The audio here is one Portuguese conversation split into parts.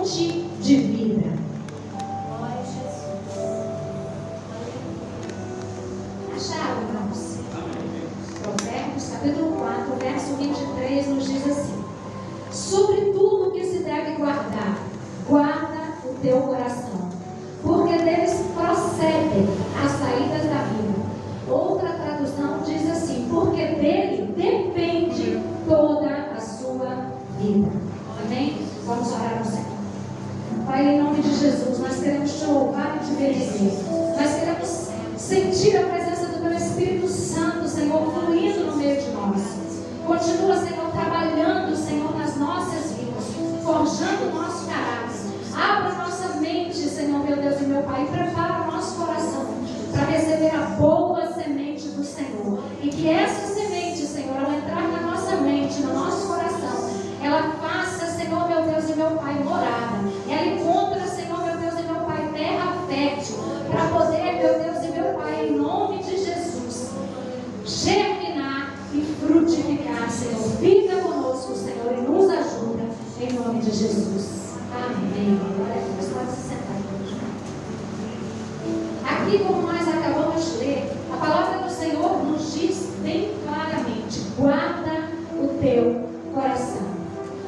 fonte de vida. Glória a Jesus. Acharam, irmãos? Provérbios, capítulo 4, verso 23, nos diz assim: sobre tudo que se deve guardar, guarda o teu coração, porque deles procedem as saídas da vida. Outra tradução diz assim: porque dele depende toda a sua vida. Amém? Vamos orar ao Senhor. Pai, em nome de Jesus, nós queremos te louvar e te bendizer. Nós queremos sentir a presença do teu Espírito Santo, Senhor, fluindo no meio de nós. Continua, Senhor, trabalhando, Senhor, nas nossas vidas, forjando o nosso caráter. Abra nossa mente, Senhor, meu Deus e meu Pai, e prepara o nosso coração para receber a boa semente do Senhor. E que essa semente, Senhor, ao entrar na nossa mente, no nosso coração, ela faça, Senhor, meu Deus e meu Pai, morada. Ela encontra, Senhor, meu Deus e meu Pai, terra fértil, para poder, meu Deus e meu Pai, em nome de Jesus, germinar e frutificar, Senhor. Fica conosco, Senhor, e nos ajuda, em nome de Jesus. Amém. Glória a Deus. Pode se sentar, irmãos. Aqui, como nós acabamos de ler, a palavra do Senhor nos diz bem claramente: guarda o teu coração.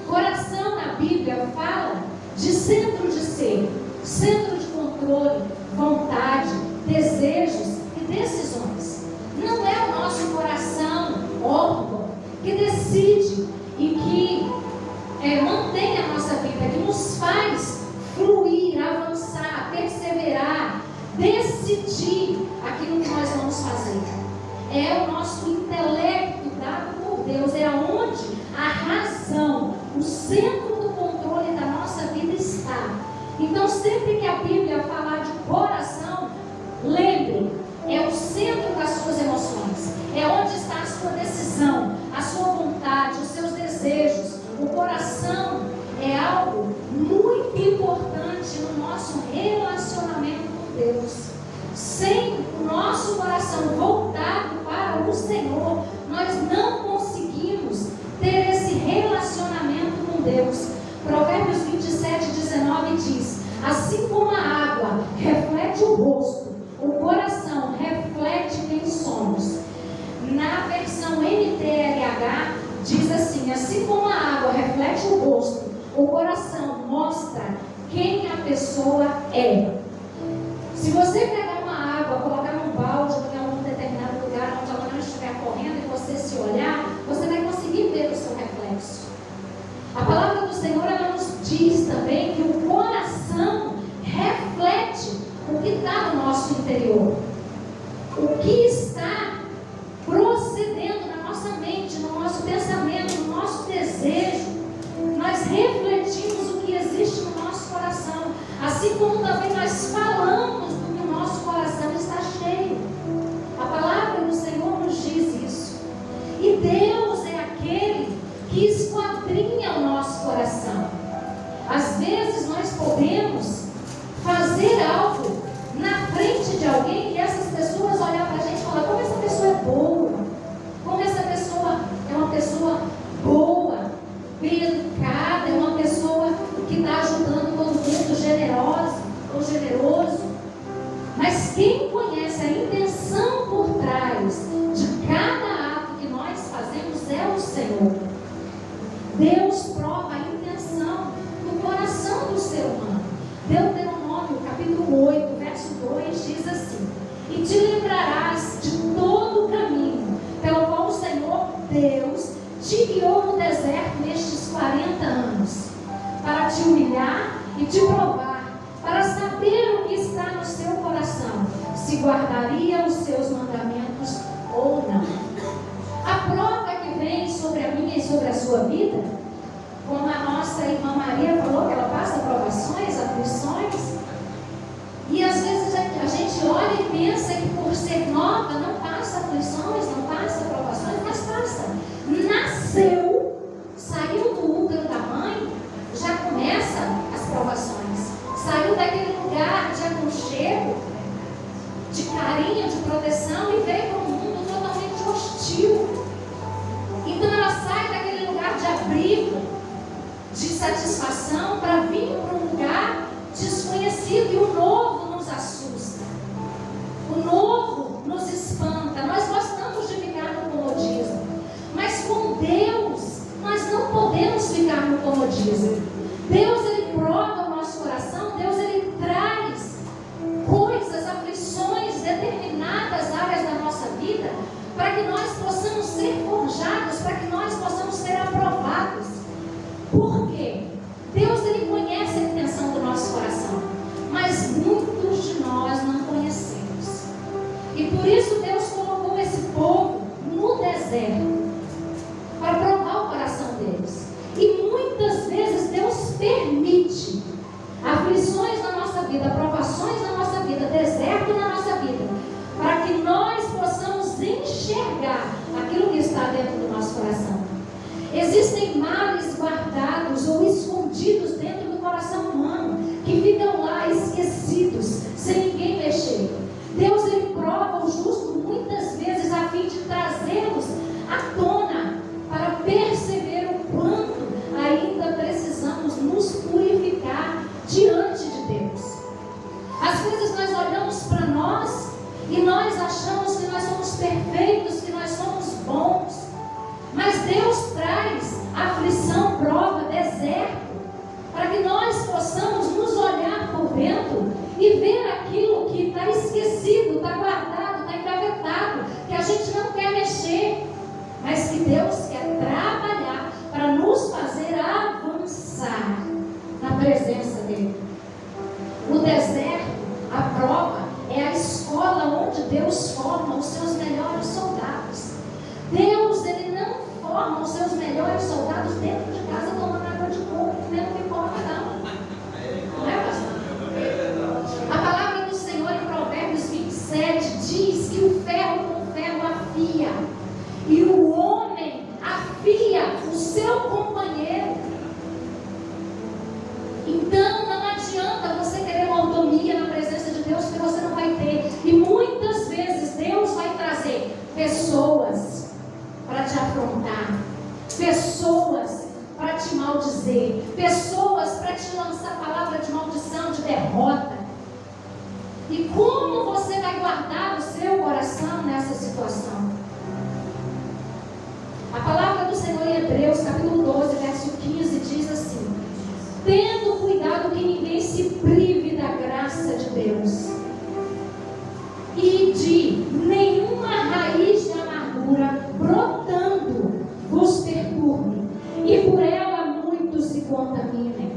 Coração na Bíblia fala de centro de ser, centro de controle, vontade, desejos e decisões. Não é o nosso coração órgão que decide e que mantém a nossa vida, que nos faz fluir, avançar, perseverar, decidir aquilo que nós vamos fazer. É o nosso intelecto dado por Deus, é onde a razão, o centro do controle da nossa vida está. Então, sempre que a Bíblia falar de coração, lembre, é o centro das suas emoções, é onde está a sua decisão, a sua vontade, os seus desejos. O coração é algo muito importante no nosso relacionamento com Deus. Sem o nosso coração voltado para o Senhor, nós não conseguimos ter esse relacionamento com Deus. Provérbios 27:19 diz: assim como a água reflete o rosto, o coração reflete quem somos. Na versão NTLH diz assim: assim como a água reflete o rosto, o coração mostra quem a pessoa é. Se você pegar uma água, colocar num balde em algum determinado lugar onde ela não estiver correndo e você se olhar, você vai conseguir ver o seu reflexo. A palavra do Senhor, ela nos diz também que o coração reflete o que está no nosso interior, o que está procedendo na nossa mente, no nosso pensamento, no nosso desejo. Nós refletimos o que existe no nosso coração, assim como também nós falamos do que o nosso coração está cheio. A palavra do Senhor nos diz isso. E Deus é aquele que esquadrinha o nosso coração. Às vezes nós podemos fazer algo na frente de alguém e essas pessoas olhar para a gente e falar: como essa pessoa é boa, como essa pessoa é uma pessoa boa, bem educada, é uma pessoa que está ajudando todo mundo, generosa ou generoso. Mas quem conhece a intenção por trás de cada ato que nós fazemos é o Senhor. Deus prova a intenção do coração do ser humano. Deuteronômio, capítulo 8, verso 2, diz assim: e te lembrarás de todo o caminho pelo qual o Senhor Deus te guiou no deserto nestes 40 anos, para te humilhar e te provar, para saber o que está no seu coração, se guardaria os seus mandamentos ou não. A prova que vem sobre a minha e sobre a sua vida, como a nossa irmã Maria falou, que ela passa provações, aflições, e às vezes a gente olha e pensa que por ser nova não passa aflições, não passa provações, mas passa. Nasceu, saiu do útero da mãe, já começa as provações. Saiu daquele lugar de aconchego, de carinho, de proteção, e veio para um mundo totalmente hostil. Então ela sai daquele lugar de abrigo, de satisfação, satisfação para vir para um lugar desconhecido, e o novo nos assusta, o novo nos espanta. Nós gostamos de ficar no comodismo, mas com Deus nós não podemos ficar no comodismo. Deus, Ele prova o nosso coração. Deus, Ele traz coisas, aflições, determinadas áreas da nossa vida, para que nós possamos ser forjados, para que nós possamos ser aprovados. Por quê? Deus, Ele conhece a intenção do nosso coração, mas muitos de nós não conhecemos. E por isso Deus colocou esse povo no deserto, para provar o coração deles. E muitas vezes Deus permite aflições na nossa vida, provações na nossa vida, deserto na nossa vida, para que nós possamos enxergar aquilo que está dentro do nosso coração. Existem males guardados ou escondidos dentro do coração humano, que ficam lá esquecidos, sem ninguém mexer. Deus, Ele prova o justo muitas vezes a fim de trazê-los à tona, para perceber o quanto ainda precisamos nos purificar diante de Deus. Às vezes nós olhamos para nós e nós achamos que nós somos perfeitos, que nós somos bons, mas Deus traz aflição, prova, deserto, para que nós possamos nos olhar por dentro e ver aquilo que está esquecido, está guardado, está engavetado, que a gente não quer mexer, mas que Deus quer trabalhar para nos fazer avançar na presença dEle. O deserto, a prova, é a escola onde Deus forma os seus melhores soldados. Deus, Ele não forma os seus melhores soldados dentro de casa tomando água de coco, comendo pipoca, não. Não é, pastor? A palavra do Senhor em Provérbios 27 diz que o ferro com ferro afia, e o homem afia o seu companheiro. Então não adianta você querer uma autonomia na presença de Deus, que você não vai ter. E muitas vezes Deus vai trazer pessoas para te afrontar, pessoas para te maldizer, pessoas para te lançar palavra de maldição, de derrota. E como você vai guardar o seu coração nessa situação? A palavra do Senhor em Hebreus, capítulo 12, verso 15, diz assim: tendo cuidado que ninguém se prive da graça de Deus, e de nenhuma raiz de amargura brotando vos perturbe, e por ela muitos se contaminem.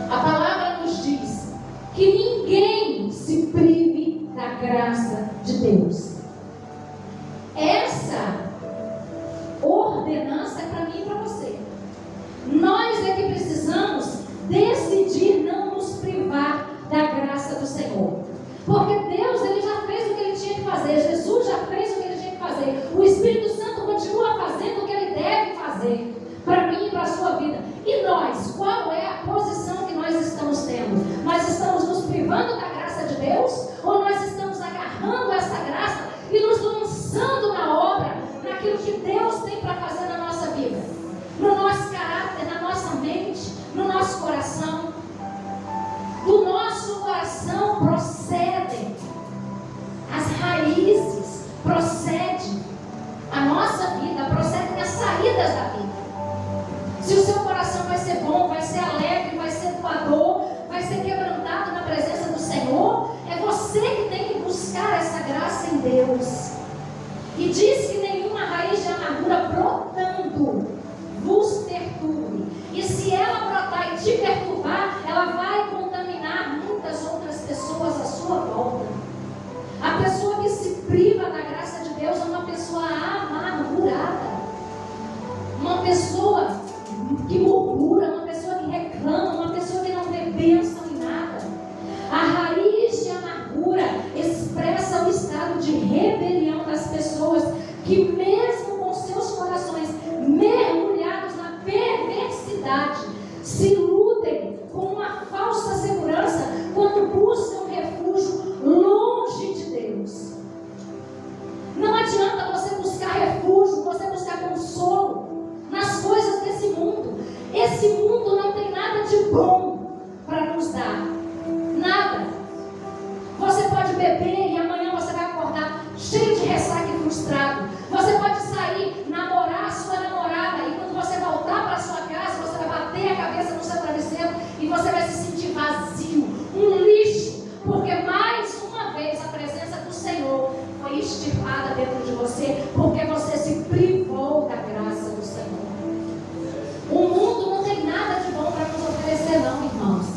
A palavra nos diz que ninguém se prive da graça de Deus. Essa ordenança é para mim e para você. Nós é que precisamos decidir não nos privar da graça do Senhor, porque Deus, Ele já fez o que Ele tinha que fazer. Jesus já fez o que Ele tinha que fazer. O Espírito Santo continua fazendo o que Ele deve fazer para mim e para a sua vida. E nós, qual é a posição que nós estamos tendo? Nós estamos nos privando da graça de Deus, ou nós estamos agarrando essa graça e nos lançando na obra, naquilo que Deus tem para fazer na nossa vida, no nosso caráter, na nossa mente, no nosso coração? Do nosso coração procedem as raízes, procede a nossa vida, procedem as saídas da vida. Se o seu coração vai ser bom, vai ser alegre, vai ser doador, vai ser quebrantado na presença do Senhor, é você que tem que buscar essa graça em Deus. E diz que nenhuma raiz de amargura brotando vos perturbe. E se ela brotar e te perturbar, ela vai contaminar muitas outras pessoas à sua volta. A pessoa que se priva da graça de Deus é uma pessoa amargurada, uma pessoa que murmura, uma pessoa que reclama, uma pessoa que não vê bênção em nada. A raiz de amargura expressa o estado de rebelião das pessoas, que mesmo com seus corações mergulhados na perversidade, se iludem com uma falsa segurança quando buscam refúgio longe de Deus. Não adianta você buscar refúgio, você buscar consolo nas Esse mundo não tem nada de bom para nos dar. Nada. Você pode beber e amanhã você vai acordar cheio de ressaca e frustrado. Você pode sair, namorar a sua namorada, e quando você voltar para a sua casa, você vai bater a cabeça no seu travesseiro e você vai se sentir vazio, um lixo, porque mais uma vez a presença do Senhor foi extirpada dentro de você, porque você se privou da graça do Senhor. O mundo não tem nada de bom para nos oferecer não, irmãos.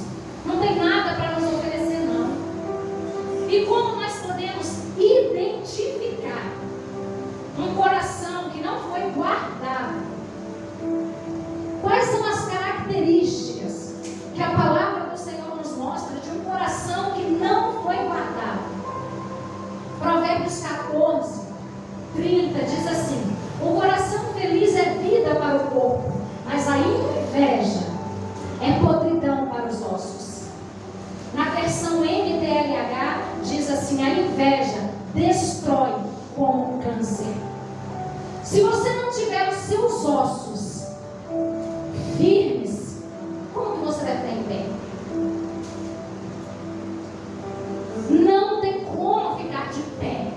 Não tem nada para nos oferecer não. E como nós podemos identificar um coração que não foi guardado? Quais são as características que a palavra do Senhor nos mostra de um coração que não foi guardado? Provérbios 14, 30 diz assim: o coração feliz é vida para o corpo, mas a inveja é podridão para os ossos. Na versão NTLH diz assim: a inveja destrói como um câncer. Se você não tiver os seus ossos firmes, como que você vai ficar em pé? Não tem como ficar de pé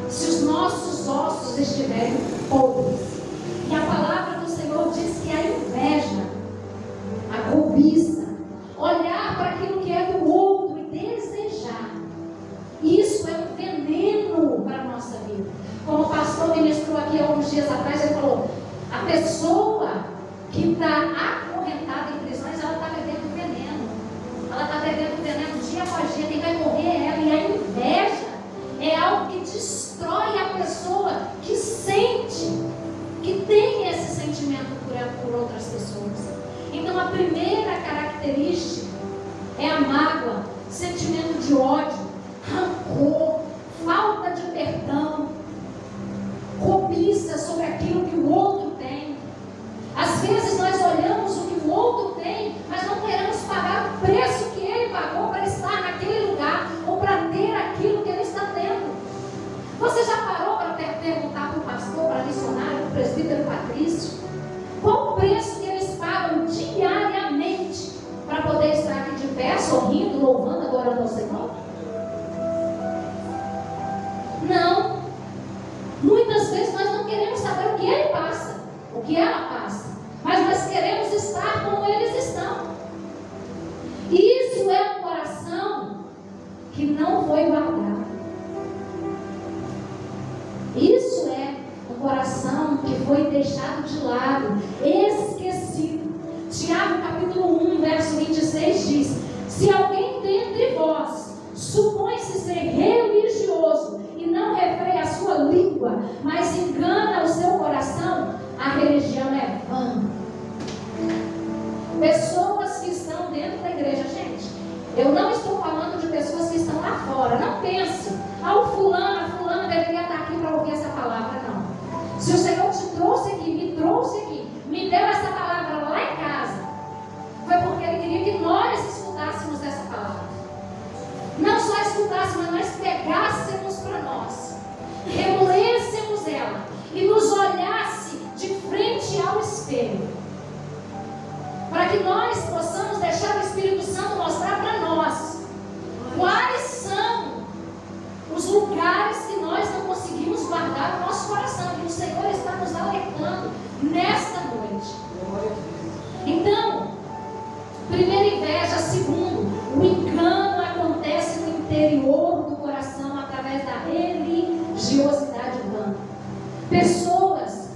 se os nossos ossos estiverem podres. E a palavra do Senhor diz que a inveja, a cobiça, olhar para aquilo que é do outro e desejar, isso é um veneno para a nossa vida. Como o pastor ministrou aqui há uns dias atrás, ele falou: a pessoa que está acorrentada em prisões, ela está bebendo veneno. Ela está bebendo veneno dia após dia, quem vai morrer é ela. E a inveja é algo que destrói a pessoa que sente, que tem esse sentimento por outras pessoas. Então a primeira característica é a mágoa, sentimento de ódio, rancor, falta de perdão, cobiça sobre aquilo que o outro tem. Às vezes nós olhamos o que o outro tem, mas não queremos pagar o preço que ele pagou para estar naquele lugar, ou para ter aquilo que ele está tendo. Você já parou para perguntar para o pastor, para o missionário, para o presbítero Patrício, qual o preço que eles pagam diariamente para poder estar aqui de pé, sorrindo, louvando, adorando ao Senhor? Não. Muitas vezes nós não queremos saber o que ele passa, o que ela passa, mas nós queremos estar como eles estão. Isso é um coração que não foi guardado. Isso é um coração que foi deixado de lado, esquecido. Tiago capítulo 1, verso 26 diz: se alguém dentre vós supõe-se ser religioso e não refreia a sua língua, mas engana o seu coração, a religião é vã. Pessoas que estão dentro da igreja, gente, eu não estou falando de pessoas que estão lá fora. Não pense: o fulano, a fulana deveria estar aqui para ouvir essa palavra. Não. Se o Senhor te trouxe aqui, me trouxe aqui, me deu essa palavra lá em casa, foi porque Ele queria que nós escutássemos essa palavra. Não só escutássemos, mas nós pegássemos para nós, relêssemos ela e nos olhasse de frente ao espelho, para que nós possamos deixar o Espírito Santo mostrar para nós quais são os lugares que nós não conseguimos guardar no nosso coração, que o Senhor está nos alertando nesta noite. Então, primeira inveja. Segundo, o engano acontece no interior do coração através da religiosidade vã. Pessoas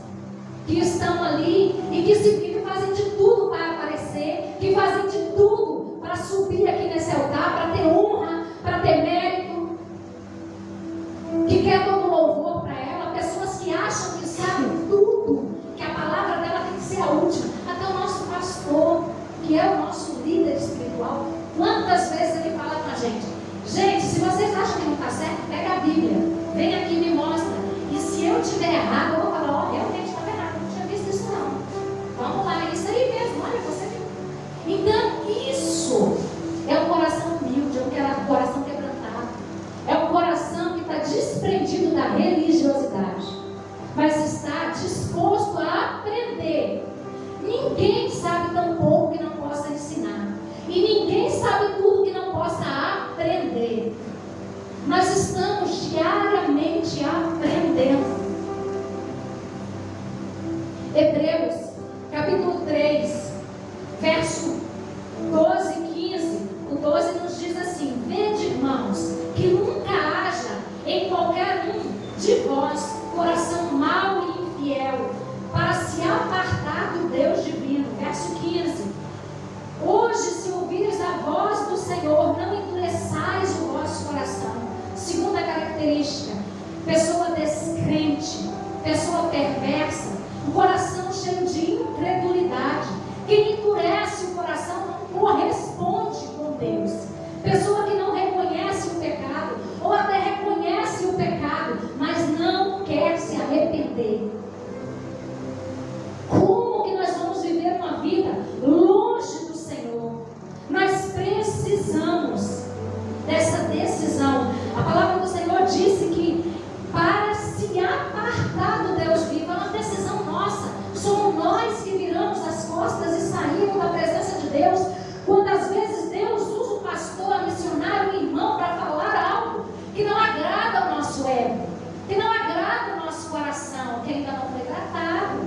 que estão ali e que fazem de tudo para aparecer, que fazem de tudo para subir aqui nesse altar, para ter honra, para ter mérito, que quer todo louvor para ela. Pessoas que acham que sabem tudo, que a palavra dela tem que ser a última. Até o nosso pastor, que é o nosso líder espiritual, quantas vezes ele fala com a gente: gente, se vocês acham que não está certo, pega a Bíblia, vem aqui e me mostra. E se eu estiver errado, eu vou falar: realmente está errado, eu não tinha visto isso não. Vamos lá, é isso aí mesmo, olha, você viu. Então, isso é um coração humilde, é um coração quebrantado, é um coração que está desprendido da religiosidade, mas está disposto a aprender. Ninguém sabe E ninguém sabe tudo que não possa aprender. Nós estamos diariamente aprendendo. Hebreus, capítulo 3, verso 12 e 15. O 12 nos diz assim: vede, irmãos, que nunca haja em qualquer um de vós coração mau e infiel, para se apartar do Deus divino. Verso 15: hoje, se ouvires a voz do Senhor, não endureçais o vosso coração. Segunda característica: pessoa descrente, pessoa perversa, um coração cheio de incredulidade. Quem endurece o coração não corresponde com Deus. Pessoa que não reconhece o pecado, ou até reconhece o pecado, mas não quer se arrepender. Como que nós vamos viver uma vida longe do Senhor? Nós precisamos dessa decisão. A palavra do Senhor disse que para se apartar do Deus vivo é uma decisão nossa. Somos nós que viramos as costas e saímos da presença de Deus. Quantas vezes Deus usa o pastor, missionário, o irmão para falar algo que não agrada ao nosso ego, que não agrada ao nosso coração, que ainda não foi tratado.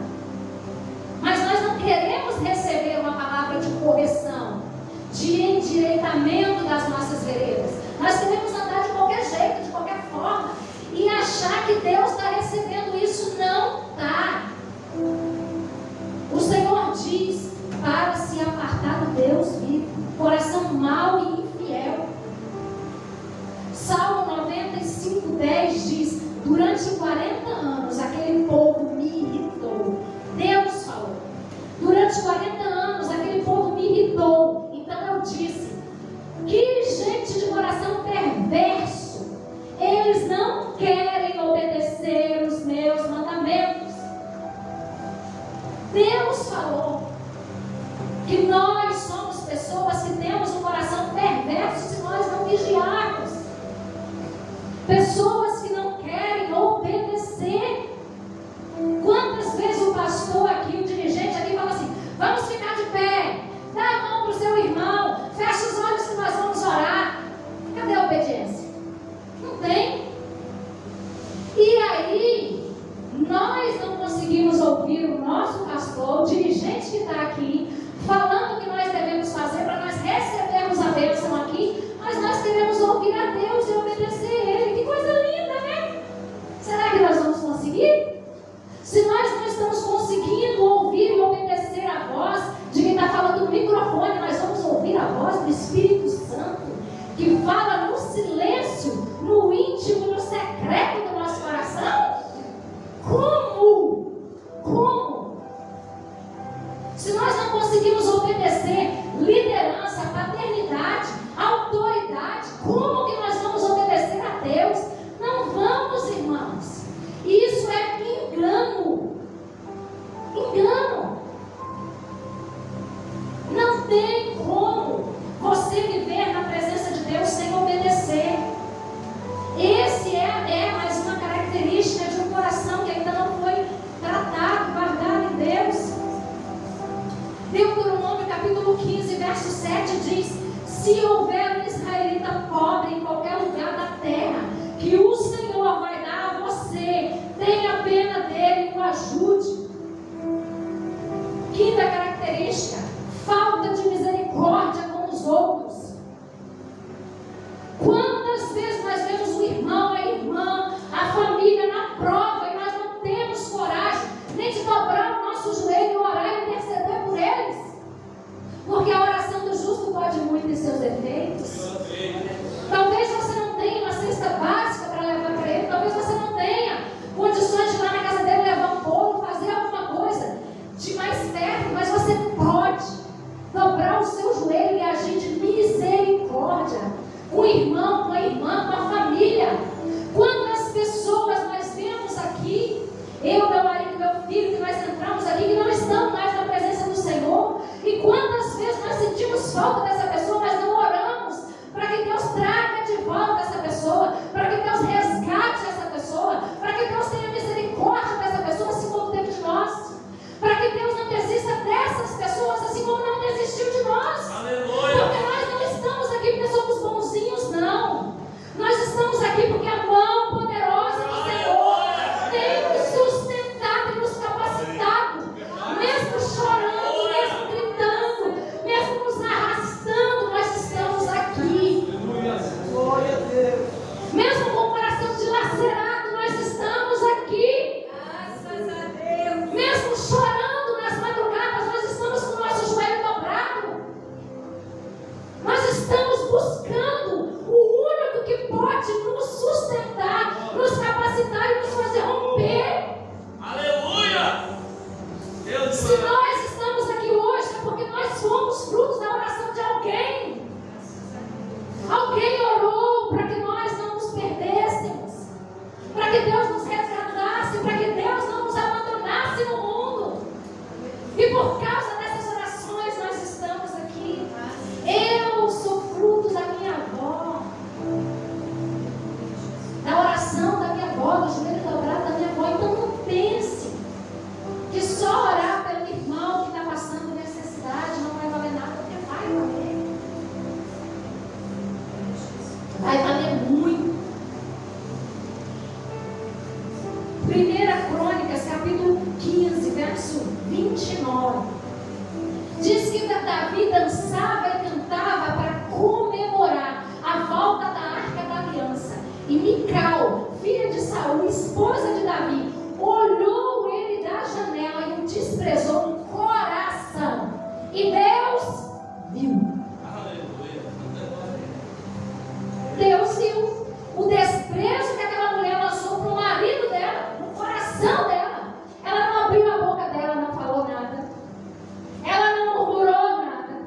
Mas nós não queremos receber uma palavra de correção, de endireitamento das nossas veredas. Nós queremos andar de qualquer jeito, de qualquer forma, e achar que Deus está recebendo isso. Não está. O Senhor diz para se apartar do Deus vivo, coração mau e infiel. Salmo 95:10 diz: durante 40 anos aquele povo me irritou. Deus falou: durante 40 anos aquele povo me irritou. Então eu disse: que gente de coração perverso, eles não querem obedecer os meus mandamentos. Deus falou que nós somos pessoas que temos um coração perverso se nós não vigiarmos. Pessoas que não querem obedecer. Quantas vezes o pastor aqui, o dirigente aqui fala assim: vamos ficar de pé, dá a mão para o seu irmão, fecha os olhos que nós vamos orar. Cadê a obediência? Não tem. E aí, nós não conseguimos ouvir o nosso pastor, o dirigente que está aqui, falando o que nós devemos fazer para nós recebermos a bênção aqui, mas nós queremos ouvir a Deus e obedecer a Ele. Que coisa linda, né? Será que nós vamos conseguir? Se nós não estamos conseguindo ouvir e obedecer a voz de quem está falando no microfone, nós vamos ouvir a voz do Espírito Santo, que fala no silêncio, no íntimo, no secreto do nosso coração. Como? Se nós não conseguimos obedecer liderança, paternidade, autoridade, como que nós vamos obedecer a Deus? Não vamos, irmãos. Isso é engano. Não tem como você viver na presença de Deus sem obedecer. Esse é mais uma característica de um coração que ainda não foi tratado, guardado em Deus. Deuteronômio capítulo 15, verso 7 diz: se houver um israelita pobre em qualquer lugar da terra, que o Senhor vai dar a você, tenha pena dele e o ajude. Quinta característica: falta de misericórdia com os outros. Quantas vezes nós vemos o irmão, a irmã, a família na prova e nós não temos coragem nem de dobrar o nosso joelho e orar e interceder por eles? Porque a oração do justo pode muito em seus efeitos. Talvez você não tenha uma cesta básica para levar para ele, talvez você não tenha condições de ir lá na casa dele levar um bolo, fazer alguma coisa de mais perto, mas você pode dobrar o seu joelho e agir de misericórdia com o irmão, com a irmã, com a família. Quantas pessoas nós vemos aqui, eu, meu marido, meu filho, que nós entramos aqui, que não estão mais na presença do Senhor, e quantas vezes nós sentimos falta dessa pessoa, mas não oramos para que Deus traga de volta essa pessoa, para que Deus resgate essa pessoa, para que Deus tenha misericórdia dessa pessoa, assim como teve de nós, para que Deus não desista dessas pessoas, assim como não desistiu de nós. Aleluia. Porque diz que Davi dançava e cantava para comemorar a volta da Arca da Aliança. E Mical, filha de Saul, esposa de Davi, olhou ele da janela e o desprezou no coração. E Deus viu. Deus viu o desprezo que aquela mulher lançou para o marido dela, no coração dela. Ela não abriu a boca dela, não falou nada. Ela não murmurou nada.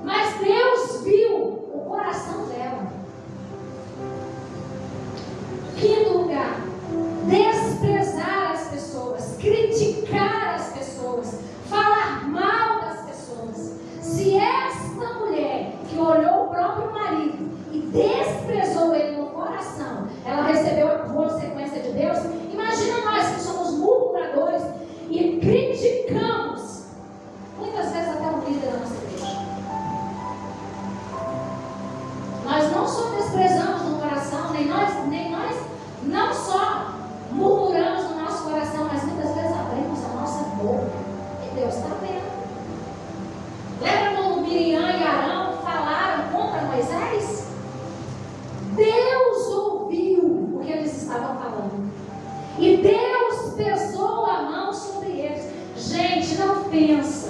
Mas Deus viu o coração dela. Quinto lugar, desprezar as pessoas, criticar as pessoas, falar mal das pessoas. Se esta mulher que olhou o próprio marido e desprezou ele no coração, ela recebeu a consequência de Deus, imagina nós que somos murmuradores e criticamos, muitas vezes até o líder da nossa igreja. Nós não só desprezamos no coração, nem nós não só murmuramos no nosso coração, mas muitas vezes abrimos a nossa boca e Deus está vendo. Lembra quando Miriam e Arão falaram contra Moisés? Deus ouviu o que eles estavam falando e Deus pesou a mão sobre eles. Gente, não pensa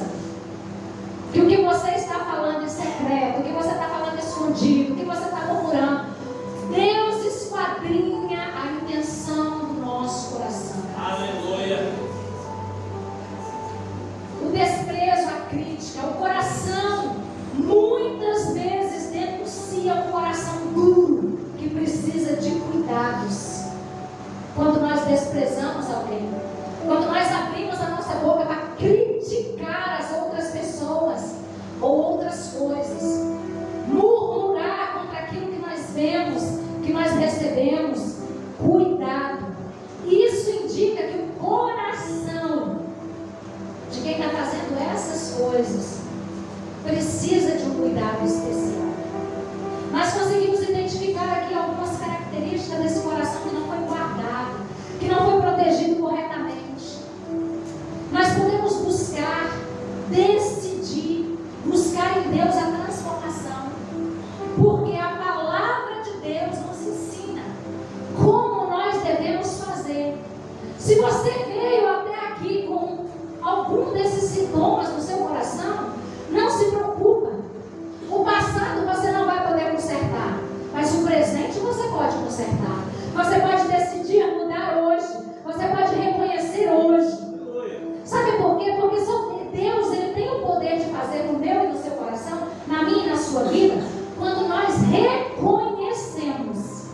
que o que você está falando em secreto, o que você está falando escondido, o que você está murmurando, Deus esquadrinha a intenção do nosso coração. Aleluia. O desprezo, a crítica, o coração muitas vezes denuncia um coração duro que precisa de cuidados. Quando nós desprezamos alguém, quando nós abrimos a nossa boca para criticar as outras pessoas ou outras coisas, murmurar contra aquilo que nós vemos, que nós recebemos, cuidado. Isso indica que o coração de quem está fazendo essas coisas precisa de um cuidado especial. Nós conseguimos identificar aqui algumas características desse coração que não foi guardado, que não foi protegido corretamente. Nós podemos buscar, decidir, buscar em Deus a transformação, porque a palavra de Deus nos ensina como nós devemos fazer. Se você veio até aqui com algum desses sintomas no seu coração, não se preocupa. O passado você não vai poder consertar, mas o presente você pode consertar. Você pode decidir mudar hoje. Você pode reconhecer hoje. Sabe por quê? Porque só Deus, Ele tem o poder de fazer no meu e no seu coração, na minha e na sua vida, quando nós reconhecemos,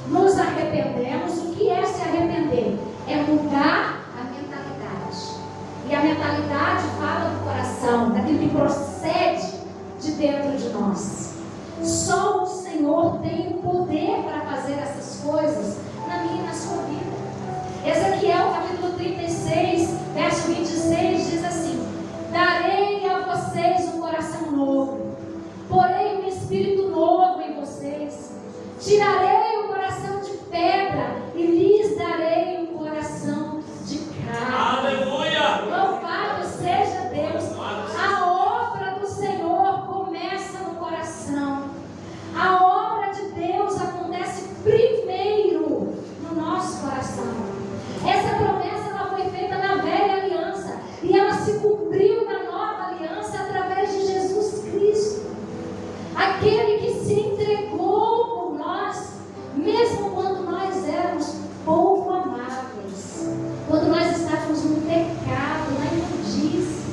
nos arrependemos. O que é se arrepender? É mudar a mentalidade. E a mentalidade fala do coração, daquilo que procede de dentro de nós. Só o Senhor tem o poder para fazer essas coisas na minha e na sua vida. Ezequiel capítulo 36, verso 26 diz assim: darei a vocês um coração novo, porém um espírito novo em vocês. Tirarei o coração de pedra e lhes darei um coração de carne. Aleluia! Louvado seja Deus. A obra do Senhor começa no coração. A obra de Deus acontece primeiro no nosso coração. Essa promessa ela foi feita na velha aliança e ela se cumpriu na nova aliança através de Jesus Cristo, aquele que se entregou por nós, mesmo quando nós éramos pouco amáveis, quando nós estávamos no pecado, na imundície.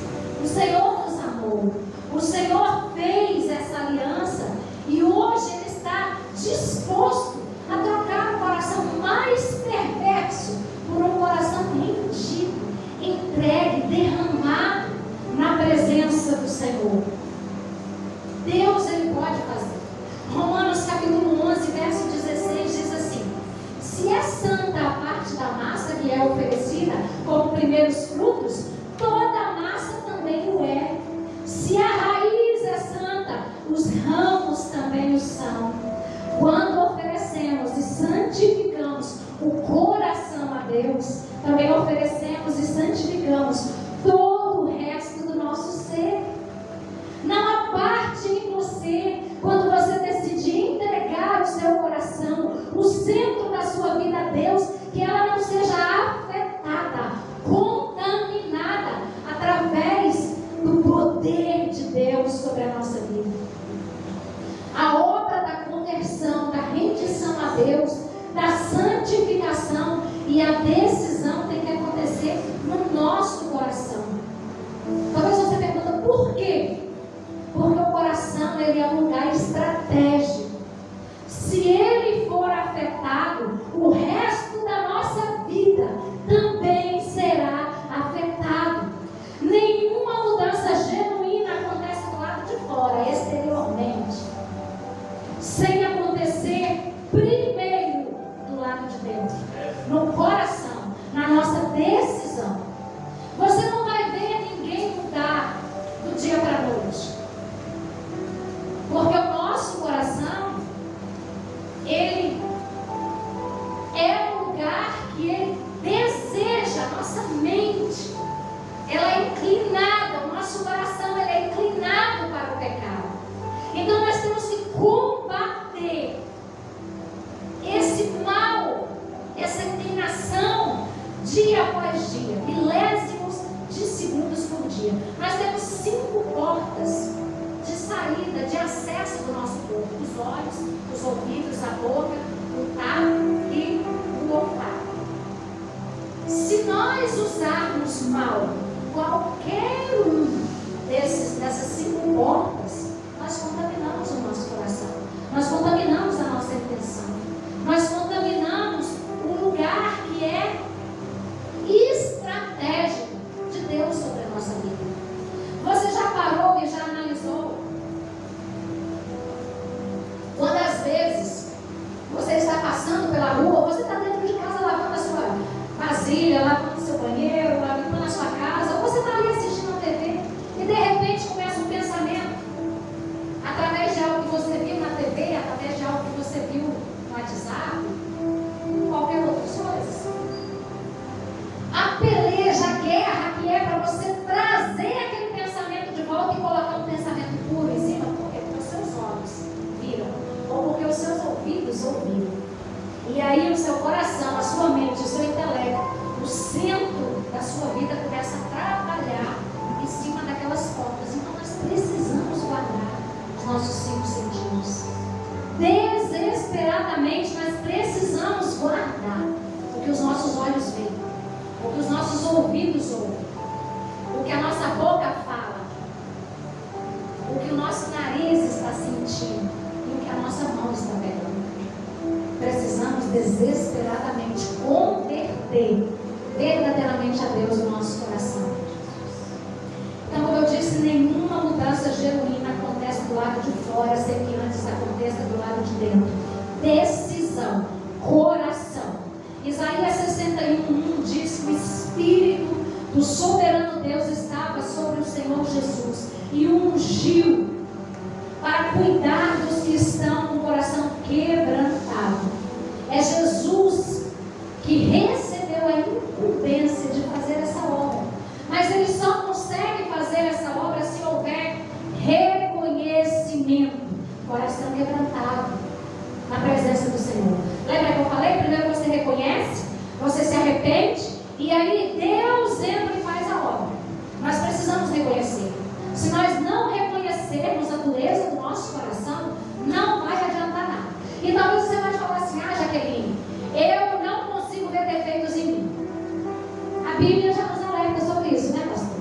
O Senhor nos amou, o Senhor fez essa aliança e hoje Ele está disposto a trocar o coração mais perverso por um coração rendido, entregue, derramado na presença do Senhor. Deus, Ele pode fazer. Romanos capítulo 11, verso 16 diz assim: se é santa a parte da massa que é oferecida como primeiros frutos, toda a massa também o é. Se a raiz é santa, os ramos também o são. Quando oferecemos e santificamos o coração a Deus, também oferecemos e santificamos todo o resto do nosso ser. E a decisão tem que acontecer no nosso coração. Talvez você pergunta, por quê? Porque o coração, ele é um lugar estratégico. Se ele for afetado, o resto da nossa vida também será afetado. Nenhuma mudança genuína acontece do lado de fora, exteriormente, sem acontecer primeiro do lado de dentro, no coração, na nossa decisão. Você não vai ver ninguém mudar do dia para a noite, porque o nosso coração, ele é um lugar que ele deseja, a nossa mente, ela é inclinada, o nosso coração ele é inclinado para o pecado. Então nós temos que combater esse mal, essa inclinação, dia após dia, milésimos de segundos por dia. Nós temos 5 portas de saída, de acesso do nosso corpo: os olhos, os ouvidos, a boca, o tato e o olfato. Se nós usarmos mal qualquer um dessas 5 portas, nós contaminamos o nosso coração, nós contaminamos a nossa intenção, nós contaminamos o lugar que é estratégico de Deus sobre a nossa vida. Você já parou e já analisou quantas vezes você está passando pela rua, você está dentro de casa lavando a sua vasilha, lavando o seu banheiro, lavando a sua casa, ou você está ali assistindo a TV e de repente começa um pensamento através de algo que você viu na TV, através de algo que você viu no WhatsApp, qualquer outra coisa. A peleja, a guerra que é para você trazer aquele pensamento de volta e colocar um pensamento puro em cima, porque os seus olhos viram, ou porque os seus ouvidos ouviram. E aí o seu coração, a sua mente, o seu intelecto, o centro da sua vida começa a trabalhar em cima daquelas portas. Então nós precisamos guardar os nossos 5 sentidos. Desesperadamente nós precisamos guardar o que os nossos olhos veem, o que os nossos ouvidos ouvem, o que a nossa boca fala, o que o nosso nariz está sentindo e o que a nossa mão está pegando. Precisamos desesperadamente converter verdadeiramente a Deus no nosso coração. Então, como eu disse, nenhuma mudança genuína acontece do lado de fora sem que antes aconteça do lado de dentro. Decisão, coração. Isaías 61:1 diz que o Espírito do soberano Deus estava sobre o Senhor Jesus e o ungiu para cuidar dos que estão com o coração quebrantado. É Jesus que recebeu a incumbência de fazer essa obra, mas ele só consegue fazer essa obra se houver reconhecimento, coração quebrantado na presença do Senhor. Lembra que eu falei? Primeiro você reconhece, você se arrepende e aí Deus entra e faz a obra. Nós precisamos reconhecer. Se nós não reconhecermos a dureza do nosso coração, não vai adiantar nada. E talvez você vai falar assim: ah, Jaqueline, eu não consigo ver defeitos em mim. A Bíblia já nos alerta sobre isso, né, pastor?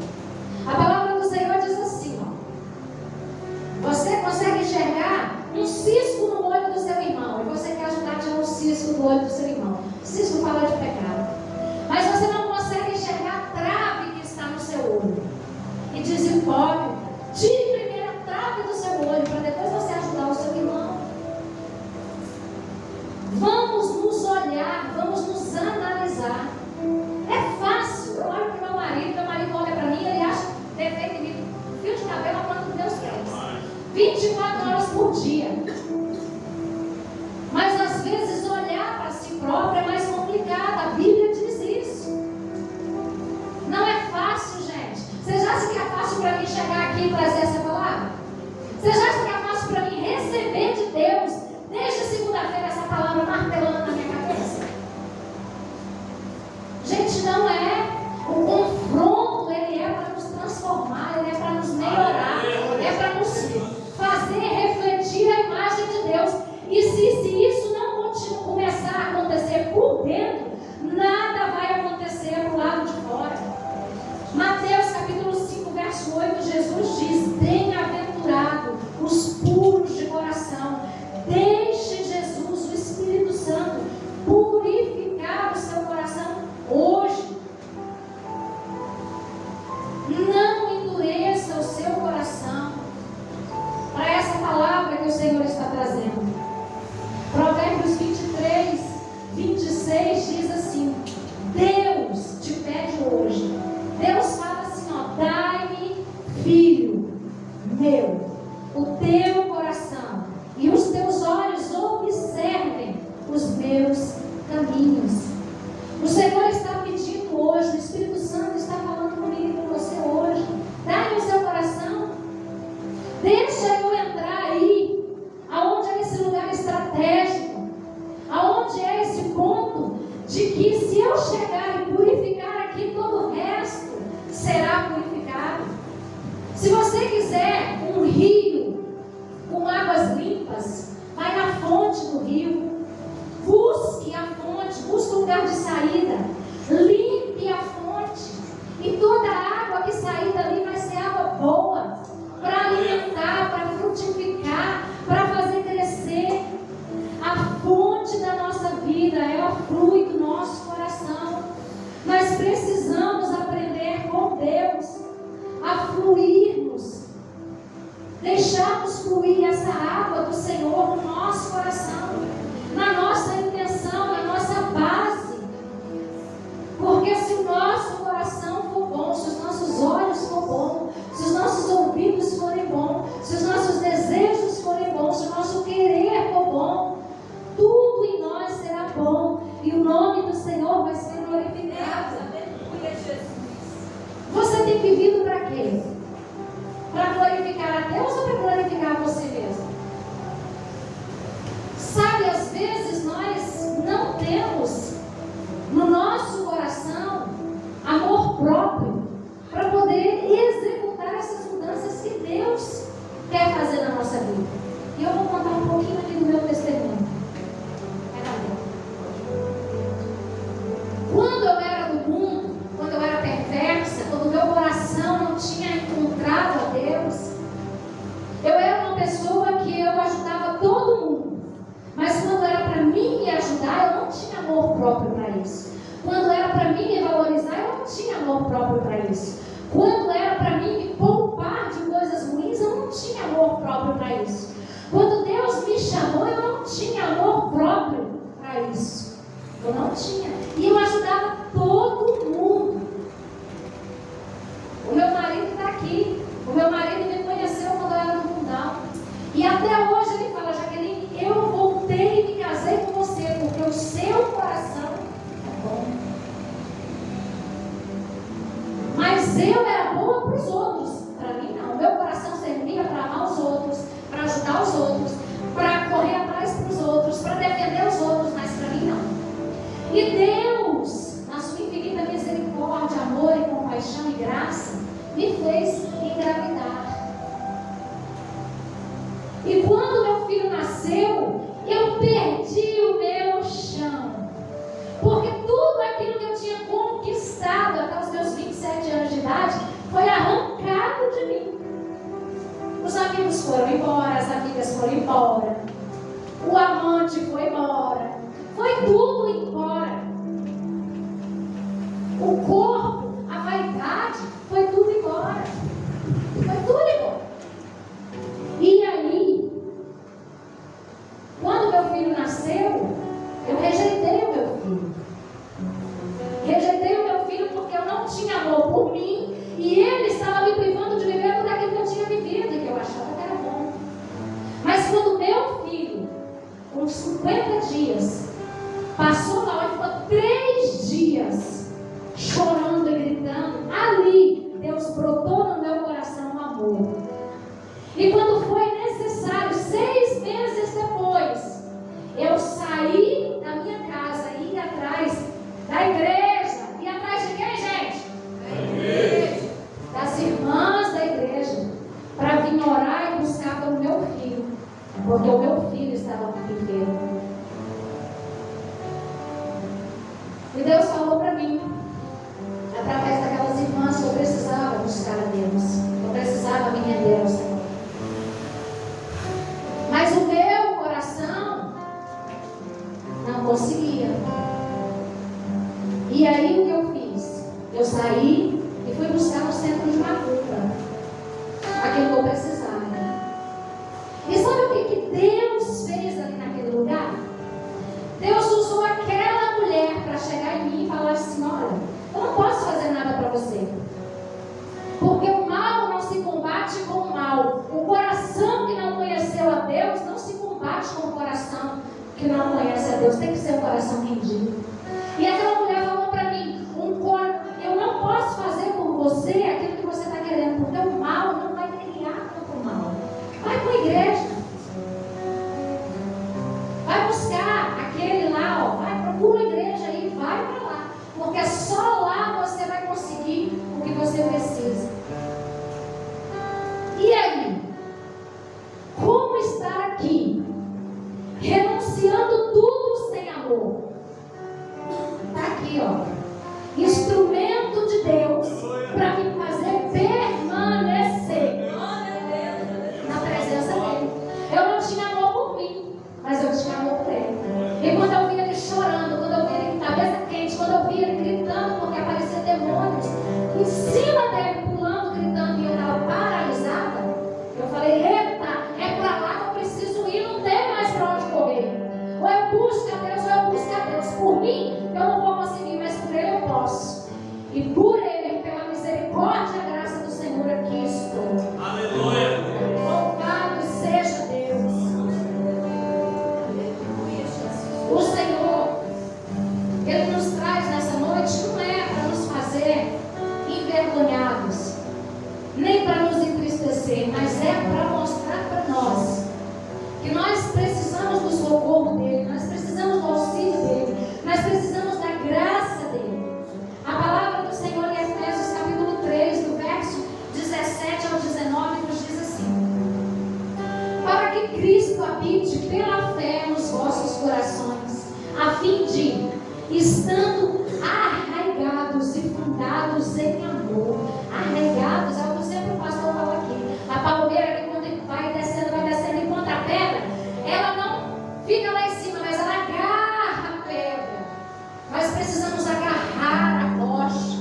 A palavra do Senhor diz assim, ó: você consegue enxergar um cisco no olho do seu irmão e você quer ajudar a tirar o cisco do olho do seu irmão. O cisco fala de pecado. Mas você não consegue enxergar a trave que está no seu olho. E diz: hipócrita, tire primeiro a trave do seu olho para depois você ajudar o seu irmão. Vamos nos olhar, vamos nos analisar. É fácil. Eu olho para o meu marido olha para mim e ele acha defeito em mim. O fio de cabelo é quanto que Deus quer. 24 horas por dia. Mas às vezes olhar para si próprio é mais complicado. A Bíblia diz isso. Não é fácil, gente. Vocês acham que é fácil para mim chegar aqui e trazer essa palavra? Vocês acham que é fácil para mim receber de Deus desde segunda-feira essa palavra martelando na minha cabeça? Gente, não é. O confronto, ele é para nos transformar, ele é para nos melhorar, é para nos fazer refletir a imagem de Deus. E se isso não começar a acontecer por dentro, nada meu, o teu coração, e os teus olhos observem os meus caminhos. O Senhor está pedindo hoje, o Espírito Santo está falando comigo e com você hoje. Dá-me o seu coração. Deixa eu entrar aí, aonde é esse lugar estratégico, aonde é esse ponto de que se eu chegar e purificar aqui, todo o resto será purificado. Se você quiser um rio com águas limpas, vai na fonte do rio. Busque a fonte, busque um lugar de saída. Limpe a fonte. E toda a água que sair dali vai ser água boa, para alimentar, para frutificar, para fazer crescer. A fonte da nossa vida, ela flui do nosso coração. Nós precisamos aprender com Deus a fluirmos, deixarmos fluir essa água do Senhor no nosso coração, na nossa intenção, na nossa base. Porque se o nosso coração for bom, se os nossos olhos forem bons, se os nossos ouvidos forem bons, se os nossos desejos forem bons, se o nosso querer for bom, tudo em nós será bom e o nome do Senhor vai ser glorificado. Você tem vivido para quê? Para glorificar a Deus ou para glorificar você mesmo? Sabe, às vezes nós não temos no nosso coração amor próprio para poder executar essas mudanças que Deus quer fazer na nossa vida. E eu vou contar um pouquinho aqui do meu testemunho. Quando eu era do mundo, quando eu era perversa, quando o meu coração não tinha encontrado a Deus, eu era uma pessoa que eu ajudava todo mundo. Mas quando era para mim me ajudar, eu não tinha amor próprio para isso. Quando era para mim me valorizar, eu não tinha amor próprio para isso. Quando era para mim me poupar de coisas ruins, eu não tinha amor próprio para isso. Quando Deus me chamou, eu não tinha amor próprio para isso. Eu não tinha. E eu ajudava todo mundo. O meu marido está aqui. O meu marido me conheceu quando eu era do mundão. E até hoje ele fala: Jaqueline, eu voltei e me casei com você, porque o seu coração é bom. Mas eu era boa para os outros. Para mim não. O meu coração servia para amar os outros, para ajudar os outros, para correr atrás para os outros, para defender os outros, mas para mim não. E Deus, na sua infinita misericórdia, amor e compaixão e graça, me fez engravidar. E quando meu filho nasceu, eu perdi o meu chão. Porque tudo aquilo que eu tinha conquistado até os meus 27 anos de idade foi arrancado de mim. Os amigos foram embora, as amigas foram embora, o amante foi embora, foi tudo embora. O corpo, a vaidade, foi tudo embora. Foi tudo embora. E aí, quando meu filho nasceu, eu rejeitei o meu filho. Rejeitei o meu filho porque eu não tinha amor por mim e ele estava me privando de viver tudo aquilo que eu tinha vivido e que eu achava que era bom. Mas quando meu filho, com 50 dias, passou mal e ficou 3 dias chorando e gritando, ali Deus brotou no meu coração um amor. E quando foi necessário, 6 meses depois, eu saí da minha casa e ia atrás da igreja. E atrás de quem, gente? Da igreja. Das irmãs da igreja. Para vir orar e buscar pelo meu filho. Porque o meu filho estava enfermo. E Deus falou para mim, através daquelas irmãs, que eu precisava buscar a Deus. Eu precisava me render ao Senhor. Mas o meu coração não conseguia. E aí o que eu fiz? Eu saí e fui buscar no centro de Macumba aquilo que eu precisava. E sabe o que Deus fez ali naquele lugar? Deus usou aquela mulher para chegar em mim e falar assim: olha, eu não posso fazer nada para você, porque o mal não se combate combate com o mal. O coração que não conheceu a Deus não se combate com o coração que não conhece a Deus. Tem que ser um coração rendido. E aquela mulher falou para mim, eu não posso fazer por você aquilo que você está querendo, porque o mal não vai criar contra o mal. Vai para a igreja. Vai buscar aquele lá, ó. Vai, procura a igreja aí, vai para lá. Porque só lá você vai conseguir o que você precisa. E aí? Como estar aqui? Renunciando tudo sem amor. Está aqui, ó. Instrumento de Deus para me fazer permanecer na presença dele. Eu não tinha amor por mim, mas eu tinha amor por ele. E quando eu via ele chorando, quando eu via ele com cabeça quente, quando eu via ele gritando porque apareciam demônios em cima dele, pulando, gritando, e eu estava paralisada, eu falei, eita, é para lá que eu preciso ir, não tem mais para onde correr. Ou eu busco a Deus, ou eu busco a Deus. Por mim, eu não vou conseguir, mas por ele eu posso. E por ele, pela misericórdia e a graça do Senhor, aqui estou. Aleluia. Louvado seja Deus. O Senhor, Ele nos traz nessa noite, não é para nos fazer envergonhados, nem para nos entristecer, mas é para mostrar para nós que nós precisamos do socorro dEle, nós precisamos do auxílio dEle, nós precisamos da graça dEle. A palavra do Senhor em Efésios capítulo 3, do verso 17 ao 19, nos diz assim: para que Cristo habite pela fé nos vossos corações, a fim de, estando arraigados e fundados em amor. Arraigados é o que sempre o pastor fala aqui. A palmeira que quando vai descendo, encontra a pedra, ela não fica lá em cima, mas ela agarra a pedra. Nós precisamos agarrar a rocha,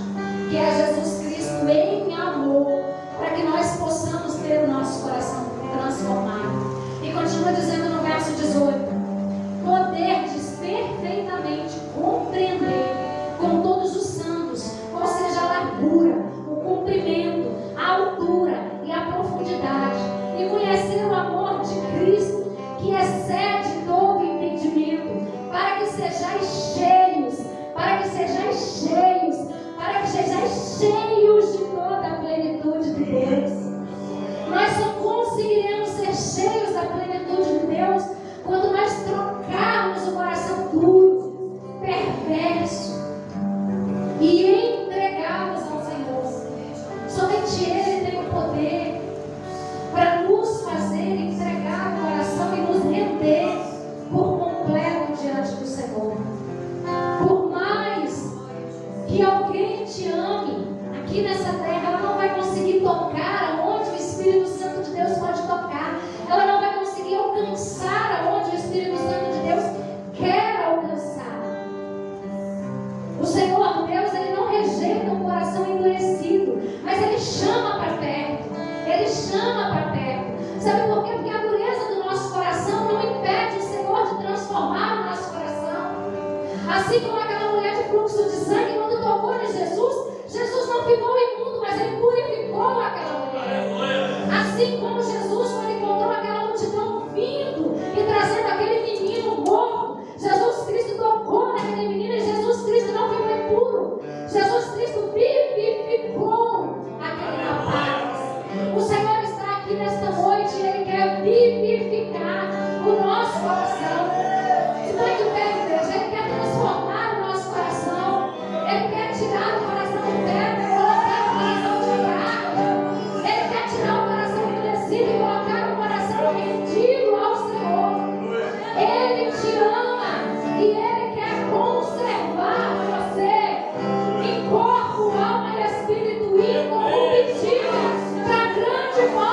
que é Jesus Cristo em amor, para que nós possamos ter o nosso coração transformado. E continua dizendo no verso 18: poderdes perfeitamente compreender com todos os santos, ou seja, a largura, o comprimento, a altura e a profundidade, e conhecer o amor de Cristo, que excede todo entendimento, para que sejais cheios, cheios de toda a plenitude de Deus. Nós só conseguiremos ser cheios da plenitude de Deus quando nós trocarmos o coração duro, perverso, e entregarmos ao Senhor. Somente Ele tem o poder para nos fazer entregar o coração e nos render por completo diante do Senhor. Por mais que alguém te ame aqui nessa terra, ela não vai conseguir tocar aonde o Espírito Santo de Deus pode tocar. Ela não vai conseguir alcançar aonde o Espírito Santo de Deus quer alcançar. O Senhor Deus, Ele não rejeita um coração endurecido, mas Ele chama para perto. Ele chama para perto. Sabe por quê? Porque a dureza do nosso coração não impede o Senhor de transformar o nosso coração. Assim como aquela mulher de fluxo de sangue, quando tocou em Jesus, Jesus não ficou imundo, mas Ele purificou aquela mulher. Assim como Jesus, quando encontrou aquela multidão vindo e trazendo aquele menino morto, Jesus Cristo tocou naquele menino e Jesus Cristo não ficou impuro. Jesus Cristo vivificou aquele rapaz. O Senhor está aqui nesta noite e Ele quer vivificar o nosso coração. Se não é de pé, igreja, Ele quer transformar o nosso coração. Ele quer tirar o coração de pedra e colocar o coração de carne. Ele quer tirar o coração endurecido e colocar o coração rendido ao Senhor. Ele te ama e Ele quer conservar você em corpo, alma e espírito incorruptível para a grande volta